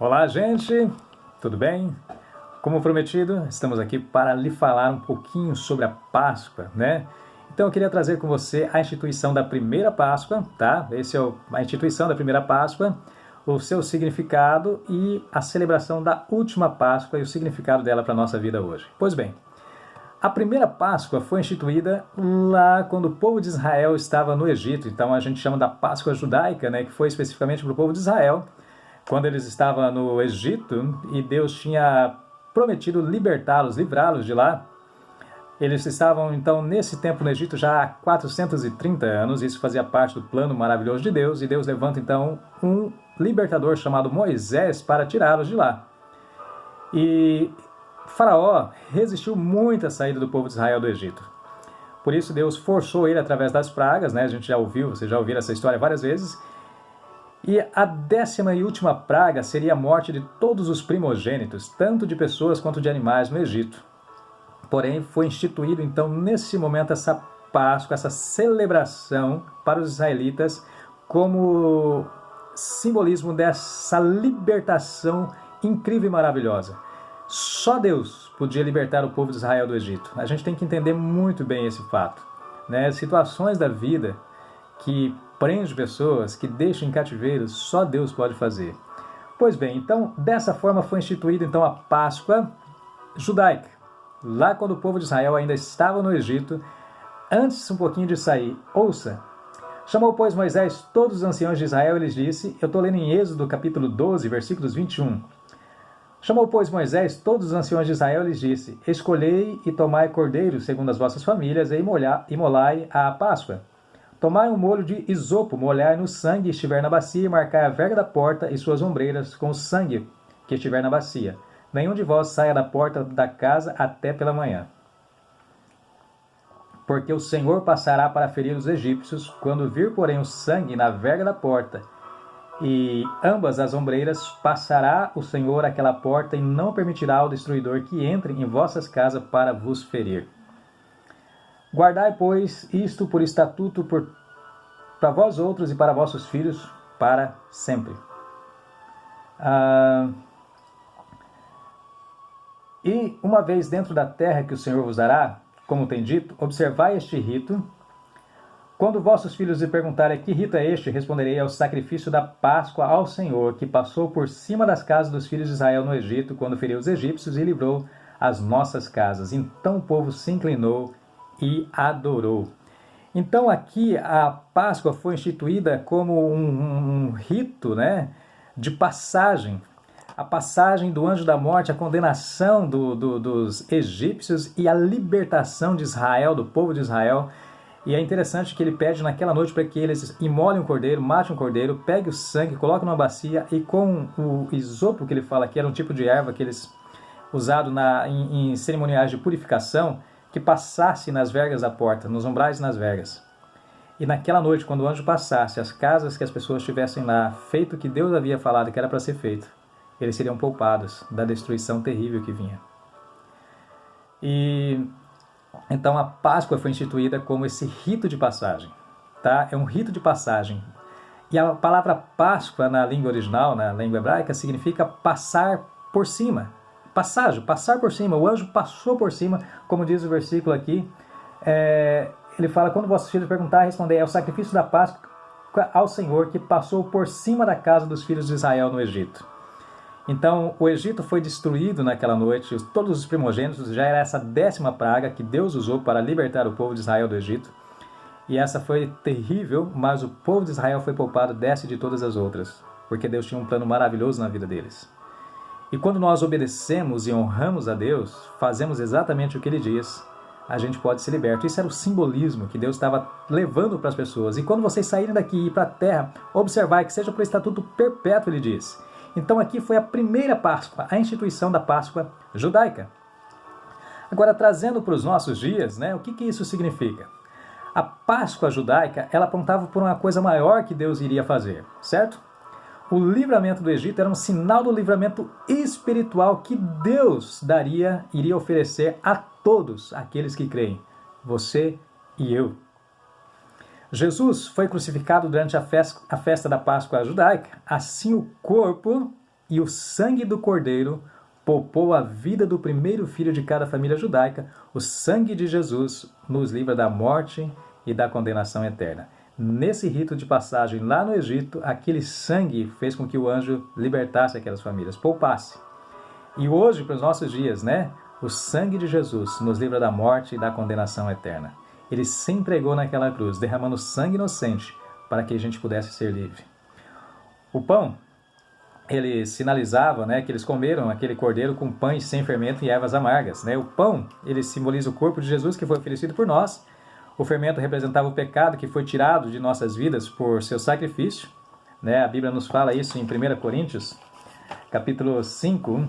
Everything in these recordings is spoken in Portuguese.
Olá, gente! Tudo bem? Como prometido, estamos aqui para lhe falar um pouquinho sobre a Páscoa, né? Então eu queria trazer com você a instituição da primeira Páscoa, tá? A instituição da primeira Páscoa, o seu significado e a celebração da última Páscoa e o significado dela para a nossa vida hoje. Pois bem, a primeira Páscoa foi instituída lá quando o povo de Israel estava no Egito, então a gente chama da Páscoa judaica, né? Que foi especificamente para o povo de Israel, quando eles estavam no Egito e Deus tinha prometido libertá-los, livrá-los de lá. Eles estavam, então, nesse tempo no Egito já há 430 anos, isso fazia parte do plano maravilhoso de Deus, e Deus levanta, então, um libertador chamado Moisés para tirá-los de lá. E Faraó resistiu muito à saída do povo de Israel do Egito. Por isso Deus forçou ele através das pragas, né? A gente já ouviu, vocês já ouviram essa história várias vezes. E a 10ª e última praga seria a morte de todos os primogênitos, tanto de pessoas quanto de animais no Egito. Porém, foi instituído então nesse momento essa Páscoa, essa celebração para os israelitas como simbolismo dessa libertação incrível e maravilhosa. Só Deus podia libertar o povo de Israel do Egito. A gente tem que entender muito bem esse fato, né? Situações da vida que prende pessoas, que deixam em cativeiro, só Deus pode fazer. Pois bem, então, dessa forma foi instituída então a Páscoa judaica. Lá quando o povo de Israel ainda estava no Egito, antes um pouquinho de sair, ouça. Chamou, pois, Moisés todos os anciãos de Israel e lhes disse, eu estou lendo em Êxodo capítulo 12, versículos 21. Chamou, pois, Moisés todos os anciãos de Israel e lhes disse, escolhei e tomai cordeiros segundo as vossas famílias e imolai a Páscoa. Tomai um molho de isopo, molhai no sangue que estiver na bacia e marcai a verga da porta e suas ombreiras com o sangue que estiver na bacia. Nenhum de vós saia da porta da casa até pela manhã. Porque o Senhor passará para ferir os egípcios, quando vir, porém, o sangue na verga da porta e ambas as ombreiras, passará o Senhor aquela porta e não permitirá ao destruidor que entre em vossas casas para vos ferir. Guardai, pois, isto por estatuto para vós outros e para vossos filhos para sempre. E uma vez dentro da terra que o Senhor vos dará, como tem dito, observai este rito. Quando vossos filhos lhe perguntarem que rito é este, responderei ao sacrifício da Páscoa ao Senhor, que passou por cima das casas dos filhos de Israel no Egito, quando feriu os egípcios e livrou as nossas casas. Então o povo se inclinou e adorou. Então aqui a Páscoa foi instituída como um rito, né, de passagem. A passagem do anjo da morte, a condenação dos egípcios e a libertação de Israel, do povo de Israel. E é interessante que ele pede naquela noite para que eles imolem um cordeiro, matem um cordeiro, peguem o sangue, coloquem numa bacia e com o isopo que ele fala que era um tipo de erva que eles usaram em cerimoniais de purificação, que passasse nas vergas da porta, nos umbrais e nas vergas. E naquela noite, quando o anjo passasse, as casas que as pessoas estivessem lá, feito o que Deus havia falado que era para ser feito, eles seriam poupados da destruição terrível que vinha. E então a Páscoa foi instituída como esse rito de passagem, tá? É um rito de passagem. E a palavra Páscoa na língua original, na língua hebraica, significa passar por cima. Passagem, passar por cima, o anjo passou por cima, como diz o versículo aqui, ele fala, quando vossos filhos perguntarem, respondei, é o sacrifício da Páscoa ao Senhor que passou por cima da casa dos filhos de Israel no Egito. Então o Egito foi destruído naquela noite, todos os primogênitos, já era essa 10ª praga que Deus usou para libertar o povo de Israel do Egito, e essa foi terrível, mas o povo de Israel foi poupado dessa e de todas as outras, porque Deus tinha um plano maravilhoso na vida deles. E quando nós obedecemos e honramos a Deus, fazemos exatamente o que Ele diz, a gente pode ser liberto. Isso era o simbolismo que Deus estava levando para as pessoas. E quando vocês saírem daqui e ir para a terra, observar que seja por estatuto perpétuo, Ele diz. Então aqui foi a primeira Páscoa, a instituição da Páscoa judaica. Agora, trazendo para os nossos dias, né, o que isso significa? A Páscoa judaica, ela apontava por uma coisa maior que Deus iria fazer, certo? O livramento do Egito era um sinal do livramento espiritual que Deus iria oferecer a todos aqueles que creem, você e eu. Jesus foi crucificado durante a festa da Páscoa judaica, assim o corpo e o sangue do Cordeiro poupou a vida do primeiro filho de cada família judaica. O sangue de Jesus nos livra da morte e da condenação eterna. Nesse rito de passagem lá no Egito, aquele sangue fez com que o anjo libertasse aquelas famílias, poupasse. E hoje, para os nossos dias, né? O sangue de Jesus nos livra da morte e da condenação eterna. Ele se entregou naquela cruz, derramando sangue inocente para que a gente pudesse ser livre. O pão, ele sinalizava, né, que eles comeram aquele cordeiro com pães sem fermento e ervas amargas, né? O pão, ele simboliza o corpo de Jesus que foi oferecido por nós. O fermento representava o pecado que foi tirado de nossas vidas por seu sacrifício, né? A Bíblia nos fala isso em 1 Coríntios, capítulo 5,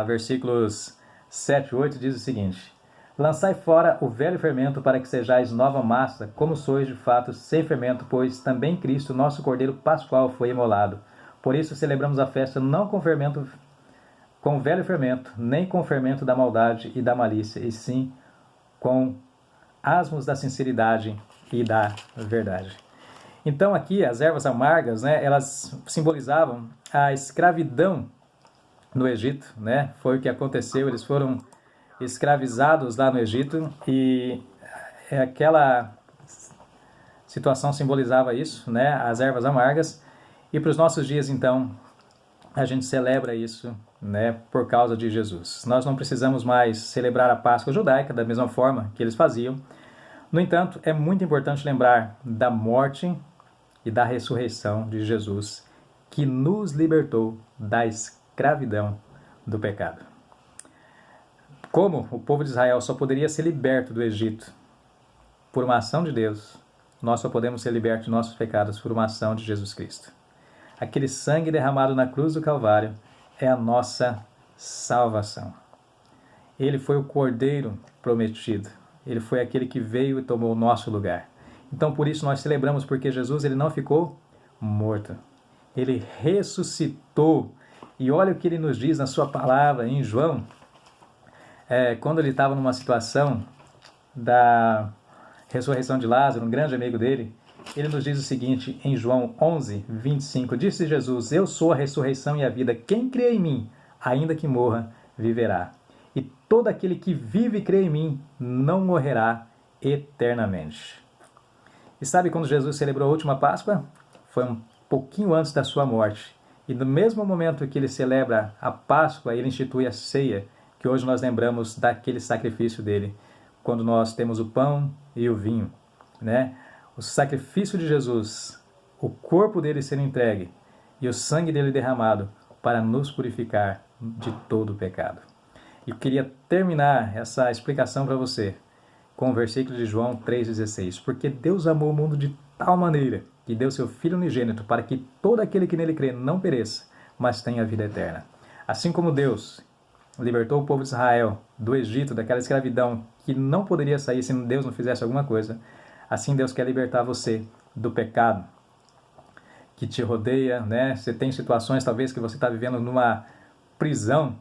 versículos 7 e 8, diz o seguinte: lançai fora o velho fermento para que sejais nova massa, como sois de fato sem fermento, pois também Cristo, nosso Cordeiro Pascual, foi imolado. Por isso celebramos a festa não com fermento, com velho fermento, nem com fermento da maldade e da malícia, e sim com asmos da sinceridade e da verdade. Então aqui as ervas amargas, né, elas simbolizavam a escravidão no Egito, né? Foi o que aconteceu, eles foram escravizados lá no Egito e aquela situação simbolizava isso, né? As ervas amargas. E para os nossos dias, então, a gente celebra isso, né, por causa de Jesus. Nós não precisamos mais celebrar a Páscoa judaica da mesma forma que eles faziam. No entanto, é muito importante lembrar da morte e da ressurreição de Jesus, que nos libertou da escravidão do pecado. Como o povo de Israel só poderia ser liberto do Egito por uma ação de Deus, nós só podemos ser libertos de nossos pecados por uma ação de Jesus Cristo. Aquele sangue derramado na cruz do Calvário é a nossa salvação. Ele foi o Cordeiro prometido. Ele foi aquele que veio e tomou o nosso lugar. Então, por isso, nós celebramos, porque Jesus ele não ficou morto. Ele ressuscitou. E olha o que ele nos diz na sua palavra, em João, quando ele estava numa situação da ressurreição de Lázaro, um grande amigo dele, ele nos diz o seguinte, em João 11, 25, disse Jesus: eu sou a ressurreição e a vida, quem crê em mim, ainda que morra, viverá. E todo aquele que vive e crê em mim, não morrerá eternamente. E sabe quando Jesus celebrou a última Páscoa? Foi um pouquinho antes da sua morte. E no mesmo momento que ele celebra a Páscoa, ele institui a ceia, que hoje nós lembramos daquele sacrifício dele, quando nós temos o pão e o vinho, né? O sacrifício de Jesus, o corpo dele sendo entregue e o sangue dele derramado para nos purificar de todo o pecado. E eu queria terminar essa explicação para você com o versículo de João 3,16. Porque Deus amou o mundo de tal maneira que deu seu Filho unigênito para que todo aquele que nele crê não pereça, mas tenha vida eterna. Assim como Deus libertou o povo de Israel do Egito, daquela escravidão que não poderia sair se Deus não fizesse alguma coisa, assim Deus quer libertar você do pecado que te rodeia, né? Você tem situações talvez que você está vivendo numa prisão.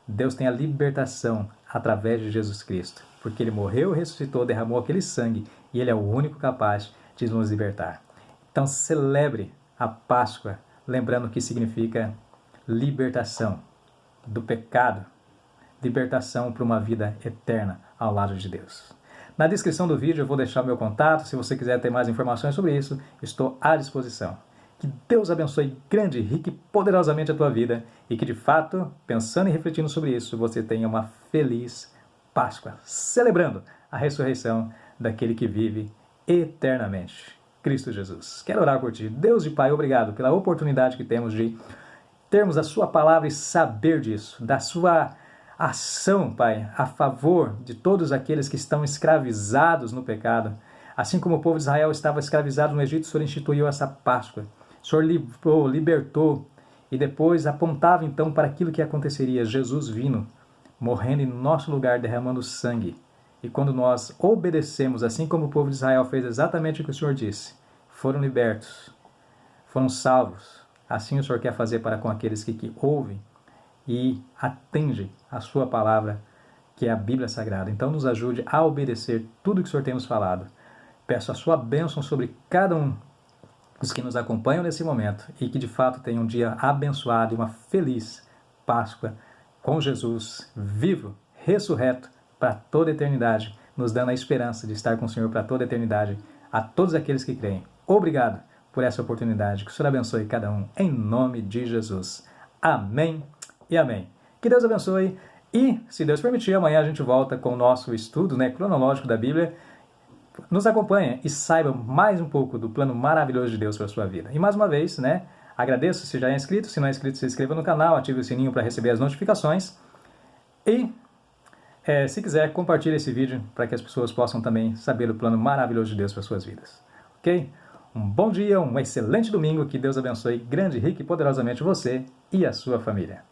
Deus tem a libertação através de Jesus Cristo, porque Ele morreu, ressuscitou, derramou aquele sangue e Ele é o único capaz de nos libertar. Então celebre a Páscoa, lembrando que significa libertação do pecado, libertação para uma vida eterna ao lado de Deus. Na descrição do vídeo eu vou deixar o meu contato, se você quiser ter mais informações sobre isso, estou à disposição. Que Deus abençoe grande, rica e poderosamente a tua vida e que de fato, pensando e refletindo sobre isso, você tenha uma feliz Páscoa, celebrando a ressurreição daquele que vive eternamente, Cristo Jesus. Quero orar por ti. Deus e Pai, obrigado pela oportunidade que temos de termos a sua palavra e saber disso, da sua ação, Pai, a favor de todos aqueles que estão escravizados no pecado. Assim como o povo de Israel estava escravizado no Egito, o Senhor instituiu essa Páscoa. O Senhor livrou, libertou e depois apontava então para aquilo que aconteceria. Jesus vindo, morrendo em nosso lugar, derramando sangue. E quando nós obedecemos, assim como o povo de Israel fez exatamente o que o Senhor disse, foram libertos, foram salvos. Assim o Senhor quer fazer para com aqueles que ouvem e atendem a sua palavra, que é a Bíblia Sagrada. Então nos ajude a obedecer tudo que o Senhor tem nos falado. Peço a sua bênção sobre cada um os que nos acompanham nesse momento e que de fato tenham um dia abençoado e uma feliz Páscoa com Jesus vivo, ressurreto para toda a eternidade, nos dando a esperança de estar com o Senhor para toda a eternidade, a todos aqueles que creem. Obrigado por essa oportunidade, que o Senhor abençoe cada um, em nome de Jesus. Amém e amém. Que Deus abençoe e, se Deus permitir, amanhã a gente volta com o nosso estudo, cronológico da Bíblia. Nos acompanha e saiba mais um pouco do plano maravilhoso de Deus para a sua vida. E mais uma vez, agradeço se já é inscrito. Se não é inscrito, se inscreva no canal, ative o sininho para receber as notificações. E, se quiser, compartilhe esse vídeo para que as pessoas possam também saber do plano maravilhoso de Deus para as suas vidas. Ok? Um bom dia, um excelente domingo. Que Deus abençoe grande, rica e poderosamente você e a sua família.